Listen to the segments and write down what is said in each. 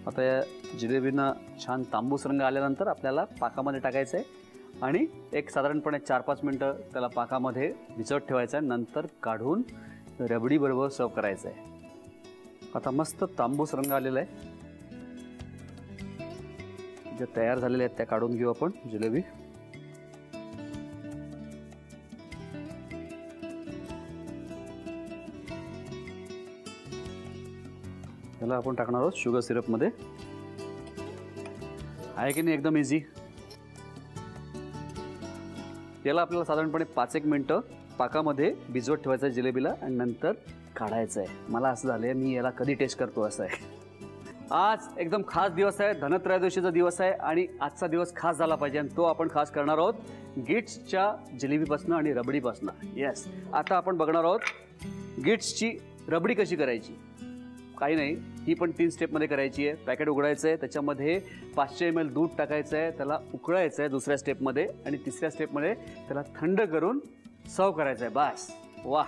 आता या जिलेबींना छान तांबूस रंग आल्यानंतर आपल्याला पाकामध्ये टाकायचं आहे आणि एक साधारणपणे 4-5 मिनटं त्याला पाकामध्ये भिजवत ठेवायचं आहे. नंतर काढून रबडीबरोबर सर्व करायचं आहे. आता मस्त तांबूस रंग आलेला आहे. ज्या तयार झालेल्या आहेत त्या काढून घेऊ आपण जिलेबी. याला आपण टाकणार आहोत शुगर सिरपमध्ये. आहे की नाही एकदम इझी. याला आपल्याला साधारणपणे 5-1 मिनटं पाकामध्ये भिजवत ठेवायचं आहे जिलेबीला आणि नंतर काढायचं आहे. मला असं झालंय मी याला कधी टेस्ट करतो असं आहे. आज एकदम खास दिवस आहे, धनत्रयोदशीचा दिवस आहे आणि आजचा दिवस खास झाला पाहिजे आणि तो आपण खास करणार आहोत गिट्सच्या जिलेबीपासून आणि रबडीपासून. येस, आता आपण बघणार आहोत गिट्सची रबडी कशी करायची. काही नाही, ही पण 3 स्टेपमध्ये करायची आहे. पॅकेट उघडायचं आहे, त्याच्यामध्ये 500 ml दूध टाकायचं आहे, त्याला उकळायचं आहे दुसऱ्या स्टेपमध्ये आणि तिसऱ्या स्टेपमध्ये त्याला थंड करून सर्व करायचं आहे. बस, वाह.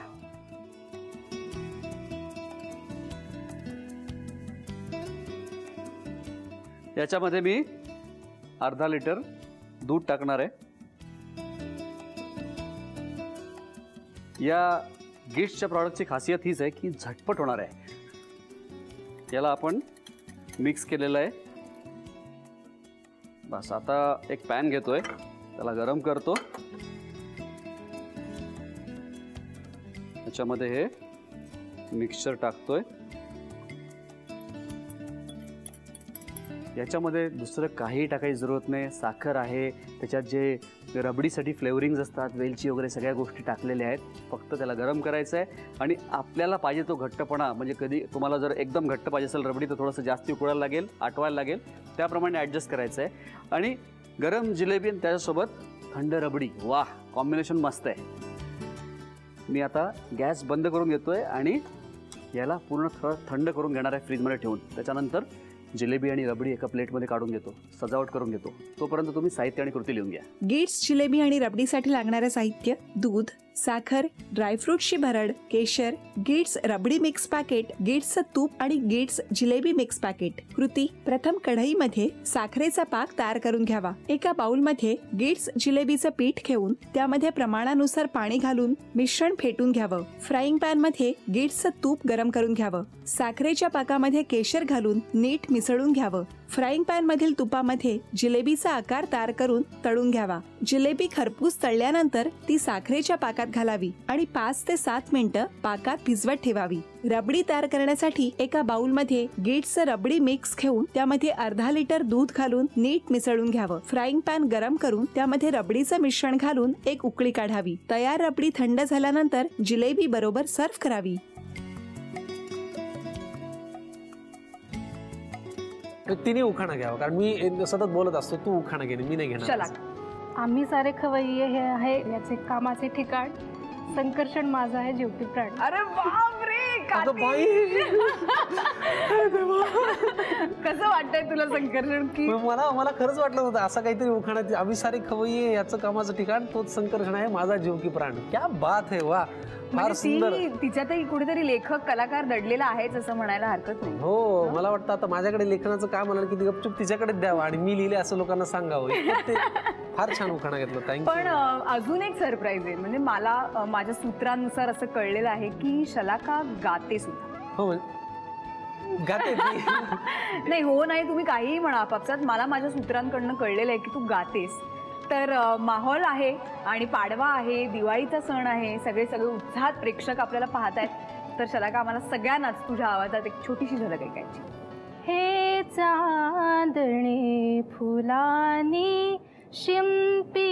याच्यामध्ये मी अर्धा लिटर दूध टाकणार आहे. या गिट्सच्या प्रॉडक्टची खासियत हीच आहे की झटपट होणार आहे. याला आपण मिक्स केलेलं आहे. बस, आता एक पॅन घेतोय, त्याला गरम करतो. त्याच्यामध्ये हे मिक्सचर टाकतोय. याच्यामध्ये दुसरं काही टाकायची जरूरत नाही. साखर आहे, त्याच्यात जे रबडीसाठी फ्लेवरिंग्स असतात, वेलची वगैरे सगळ्या गोष्टी टाकलेल्या आहेत. फक्त त्याला गरम करायचं आहे आणि आपल्याला पाहिजे तो घट्टपणा, म्हणजे कधी तुम्हाला जर एकदम घट्ट पाहिजे असेल रबडी तर थोडंसं जास्त उकळायला लागेल, आटवायला लागेल, त्याप्रमाणे ॲडजस्ट करायचं आहे. आणि गरम जिलेबी आणि त्याच्यासोबत थंड रबडी, वाह, कॉम्बिनेशन मस्त आहे. मी आता गॅस बंद करून घेतोय आणि याला पूर्ण थंड करून घेणार आहे फ्रीजमध्ये ठेवून. त्याच्यानंतर जिलेबी आणि रबडी एका प्लेटमध्ये काढून घेतो, सजावट करून घेतो. तोपर्यंत तुम्ही साहित्य आणि कृती लिहून घ्या. गिट्स जिलेबी आणि रबडीसाठी लागणारे साहित्य: दूध, साखर, ड्रायफ्रूटची भरड, केशर, गिट्स रबडी मिक्स पॅकेट, गिट्सचं तूप आणि गिट्स जिलेबी मिक्स पॅकेट. कृती: प्रथम कढईमध्ये साखरेचा पाक तयार करून घ्यावा. एका बाउलमध्ये गिट्स जिलेबीचं पीठ घेऊन त्यामध्ये प्रमाणानुसार पाणी घालून मिश्रण फेटून घ्यावं. फ्राईंग पॅन मध्ये गिट्सचं तूप गरम करून घ्यावं. साखरेच्या पाकामध्ये केशर घालून नीट मिसळून घ्यावं. फ्राईंग पॅन मधील तुपामध्ये जिलेबीचा आकार तयार करून तळून घ्यावा. जिलेबी खरपूस तळल्यानंतर ती साखरेच्या पाकात घालावी आणि 5 ते 7 मिनिटं पाकात भिजवत ठेवावी. रबडी तयार करण्यासाठी एका बाउलमध्ये गिट्सचं रबडी मिक्स घेऊन त्यामध्ये अर्धा लिटर दूध घालून नीट मिसळून घ्यावं. फ्राईंग पॅन गरम करून त्यामध्ये रबडीचं मिश्रण घालून एक उकळी काढावी. तयार रबडी थंड झाल्यानंतर जिलेबी बरोबर सर्व्ह करावी. तिने उखाणा घ्यावा, कारण मी सतत बोलत असतो, तू उखाणा घे, मी नाही घेणार. चला. आम्ही सारे खवय्ये हे आहे याचे कामाचे ठिकाण, संकर्षण माझा आहे जीवती प्राण. अरे बाप रे, कसं वाटतंय तुला संकर्षण? की मला खरंच वाटलं होतं असं काहीतरी उखाणा. आम्ही सारे खवय्ये याचं कामाचं ठिकाण, तोच संकर्षण आहे माझा जीव की प्राण. क्या बात आहे, वा, फार सुंदर. तिच्यातही कुठेतरी लेखक कलाकार दडलेला आहेच असं म्हणायला हरकत नाही. हो, मला वाटतं आता माझ्याकडे लेखनाचं काम आलं की गपचूप तिच्याकडे द्यावं आणि मी लिहिले असं लोकांना सांगावं. फार छान उखाणा घेतलं, थँक्यू. पण अजून एक सरप्राईज आहे, म्हणजे मला माझ्या सूत्रानुसार असं कळलेलं आहे की शलाका गाते सुद्धा. हो, गाते नाही, हो नाही, तुम्ही काहीही म्हणा आपापसात, मला माझ्या सूत्रांकडनं कळलेलं आहे की तू गातेस. तर माहोल आहे आणि पाडवा आहे, दिवाळीचा सण आहे, सगळे उत्साहात प्रेक्षक आपल्याला पाहत आहेत. तर शलाका, आम्हाला सगळ्यांनाच तुझ्या आवाजात एक छोटीशी झलक ऐकायची. हे चांदणे फुलानी शिंपीत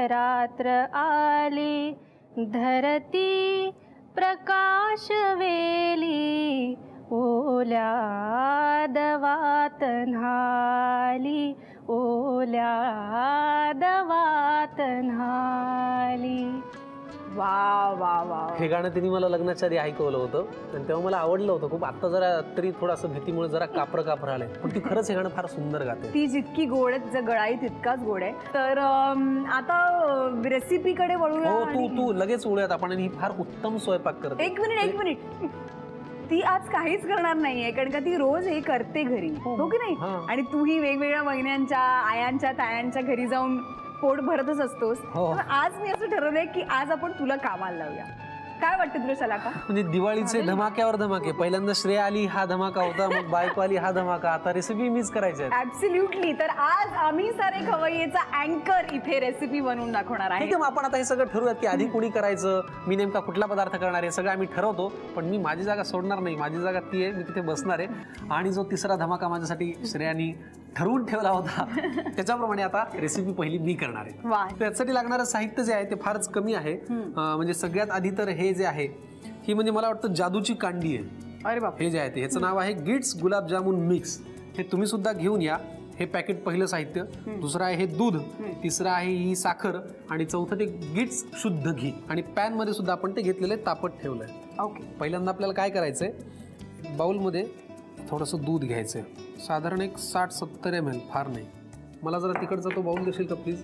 रात्र आली, धरती प्रकाश वेली, ओल्या दवात न्हाली, ओल्या दवात न्हाली. वा वा वा. हे गाणं तिने मला लग्नाच्या आधी ऐकवलं होतं आणि तेव्हा मला आवडलं होतं खूप. आता जरा तरी थोडंसं भीतीमुळे जरा कापर आलंय, पण ती खरंच हे गाणं फार सुंदर गाते. ती जितकी गोड आहे तिचा गळाही तितकाच गोड आहे. तर आता रेसिपीकडे वळूया. हो, तू लगेच वळूयात आपण. ही फार उत्तम स्वयंपाक करते. एक मिनिट ती आज काहीच करणार नाहीये कारण का ती रोज हे करते घरी, हो की नाही? हा. आणि तूही वेगवेगळ्या वहिन्यांच्या, आयांच्या, तायांच्या घरी जाऊन पोट भरतच असतोस. हो. तर आज मी असं ठरवलंय की आज आपण तुला कामाला लावूया. काय वाटतं तुला शलाका? म्हणजे दिवाळीचे धमाक्यावर धमाके. पहिल्यांदा श्रेया आली हा धमाका होता, मग बायको आली हा धमाका, आता रेसिपी मीच करायची आहे. ऍब्सोल्युटली. तर आज आम्ही सारे खवय्येचा अँकर इथे रेसिपी बनवून दाखवणार आहे. ठीक आहे, मग आपण आता हे सगळं ठरवूयात की आधी कोणी करायचं, मी नेमका कुठला पदार्थ करणार आहे, सगळं आम्ही ठरवतो. पण मी माझी जागा सोडणार नाही, माझी जागा ती आहे, मी तिथे बसणार आहे. आणि जो तिसरा धमाका माझ्यासाठी श्रेयानी ठरवून ठेवला होता त्याच्याप्रमाणे आता रेसिपी पहिली मी करणार आहे. वा. त्यासाठी लागणारं साहित्य जे आहे ते फारच कमी आहे. म्हणजे सगळ्यात आधी तर हे जे आहे ही म्हणजे मला वाटतं जादूची कांडी आहे. अरे बाप. हे जे आहे ते ह्याचं नाव आहे गिट्स गुलाबजामुन मिक्स. हे तुम्ही सुद्धा घेऊन या. हे पॅकेट पहिलं साहित्य. दुसरं आहे हे दूध. तिसरं आहे ही साखर. आणि चौथं ते गिट्स शुद्ध घी. आणि पॅन मध्ये सुद्धा आपण ते घेतलेलं तापत ठेवलंय. ओके. पहिल्यांदा आपल्याला काय करायचंय, बाउलमध्ये थोडंसं दूध घ्यायचंय, साधारण एक 60-70 ml, फार नाही. मला जरा तिकडचा तो बाउल देशील का प्लीज.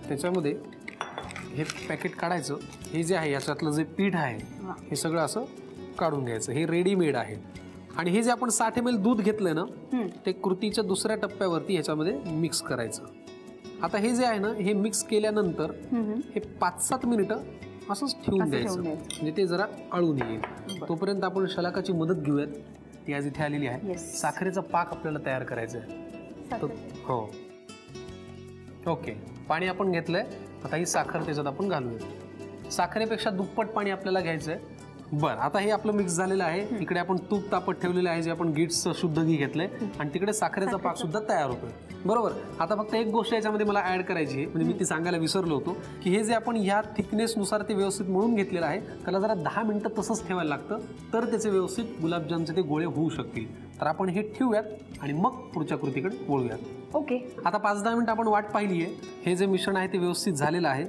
त्याच्यामध्ये हे पॅकेट काढायचं. हे जे आहे याच्यातलं जे पीठ आहे हे सगळं असं काढून घ्यायचं. हे रेडीमेड आहे. आणि हे जे आपण 60 ml दूध घेतलंय ना ते कृतीच्या दुसऱ्या टप्प्यावरती ह्याच्यामध्ये मिक्स करायचं. आता हे जे आहे ना हे मिक्स केल्यानंतर हे 5-7 मिनिटं असंच ठेवून द्यायचं, म्हणजे ते जरा आळून येईल. तोपर्यंत आपण शलाकाची मदत घेऊयात. ती आज इथे आलेली आहे. साखरेचा पाक आपल्याला तयार करायचा आहे. हो, ओके. पाणी आपण घेतलंय. आता ही साखर त्याच्यात आपण घालूया. साखरेपेक्षा दुप्पट पाणी आपल्याला घ्यायचं आहे. बरं, आता हे आपलं मिक्स झालेलं आहे. इकडे आपण तूप तापत ठेवलेलं आहे जे आपण गिट्सचं शुद्ध घी घेतलंय. आणि तिकडे साखरेचा पाक सुद्धा तयार होतोय. बरोबर. आता फक्त एक गोष्ट याच्यामध्ये मला ऍड करायची आहे, म्हणजे मी ती सांगायला विसरलो होतो, की हे जे आपण ह्या थिकनेसनुसार ते व्यवस्थित मळून घेतलेलं आहे त्याला जरा 10 मिनिटं तसंच ठेवायला लागतं, तर त्याचे व्यवस्थित गुलाबजामचे ते गोळे होऊ शकतील. तर आपण हे ठेवूयात आणि मग पुढच्या कृतीकडे वळूयात. ओके. आता 5-10 मिनिटं आपण वाट पाहिली आहे. हे जे मिश्रण आहे ते व्यवस्थित झालेलं आहे.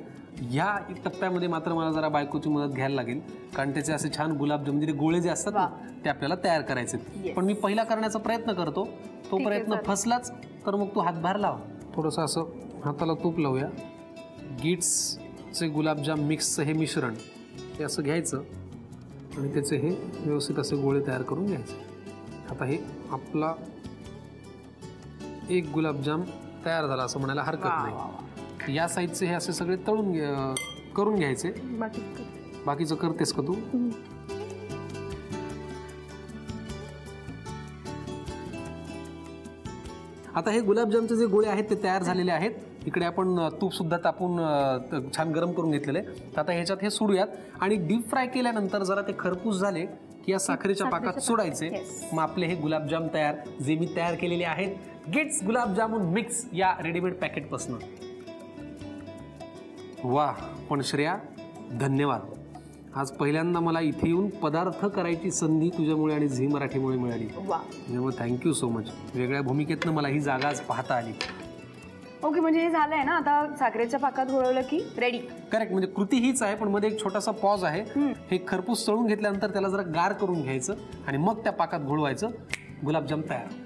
या टप्प्यामध्ये मात्र मला जरा बायकोची मदत घ्यायला लागेल, कारण त्याचे असे छान गुलाबजाम म्हणजे ते गोळे जे असतात ना ते आपल्याला तयार करायचे. पण मी पहिला करण्याचा प्रयत्न करतो. तो प्रयत्न फसलाच तर मग तू हातभार लाव. थोडंसं असं हाताला तूप लावूया. गिट्सचे गुलाबजाम मिक्सचं हे मिश्रण हे असं घ्यायचं आणि त्याचे हे व्यवस्थित असे गोळे तयार करून घ्यायचे. आता हे आपला एक गुलाबजाम तयार झाला असं म्हणायला हरकत नाही. या साईजचे हे असे सगळे तळून करून घ्यायचे. बाकीचं करतेस का तू? आता हे गुलाबजामचे जे गोळे आहेत ते तयार झालेले आहेत. इकडे आपण तूप सुद्धा तापून छान गरम करून घेतलेले. तर आता ह्याच्यात हे सोडूयात आणि डीप फ्राय केल्यानंतर जरा ते खरपूस झाले की या साखरेच्या पाकात सोडायचे. मग आपले हे गुलाबजाम तयार, जे मी तयार केलेले आहेत गिट्स गुलाबजामुन मिक्स या रेडीमेड पॅकेटपासून. वा, पण श्रेया धन्यवाद. आज पहिल्यांदा मला इथे येऊन पदार्थ करायची संधी तुझ्यामुळे आणि झी मराठीमुळे मिळाली. त्यामुळे थँक्यू सो मच. वेगळ्या भूमिकेतनं मला ही जागा आज पाहता आली. ओके, म्हणजे हे झालंय ना, आता साखरेच्या पाकात घोळवलं की रेडी. करेक्ट. म्हणजे कृती हीच आहे, पण मध्ये एक छोटासा पॉज आहे. हे खरपूस तळून घेतल्यानंतर त्याला जरा गार करून घ्यायचं आणि मग त्या पाकात घोळवायचं. गुलाबजाम तयार.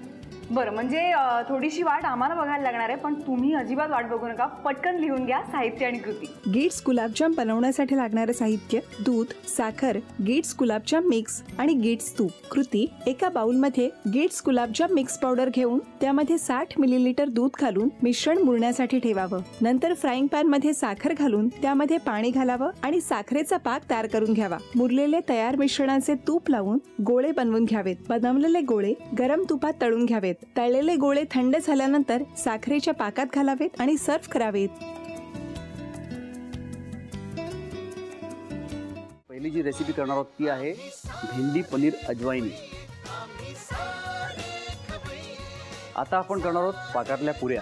बरं, म्हणजे थोडीशी वाट आम्हाला बघायला लागणार आहे, पण तुम्ही अजिबात वाट बघू नका. पटकन लिहून घ्या साहित्य आणि कृती. गिट्स गुलाबजाम बनवण्यासाठी लागणारे साहित्य: दूध, साखर, गिट्स गुलाबजाम मिक्स आणि गिट्स तूप. कृती: एका बाउलमध्ये गिट्स गुलाबजाम मिक्स पावडर घेऊन त्यामध्ये 60 मिलीलिटर दूध घालून मिश्रण मुरण्यासाठी ठेवावं. नंतर फ्राईंग पॅन मध्ये साखर घालून त्यामध्ये पाणी घालावं आणि साखरेचा पाक तयार करून घ्यावा. मुरलेले तयार मिश्रणाचे तूप लावून गोळे बनवून घ्यावेत. बनवलेले गोळे गरम तुपात तळून घ्यावेत. तळलेले गोळे थंड झाल्यानंतर साखरेच्या पाकात घालावेत आणि सर्व्ह करावेत. पहिली जी रेसिपी करणार आहोत ती आहे भेंडी पनीर अजवाईनी. आता आपण करणार आहोत पाकातल्या पुऱ्या.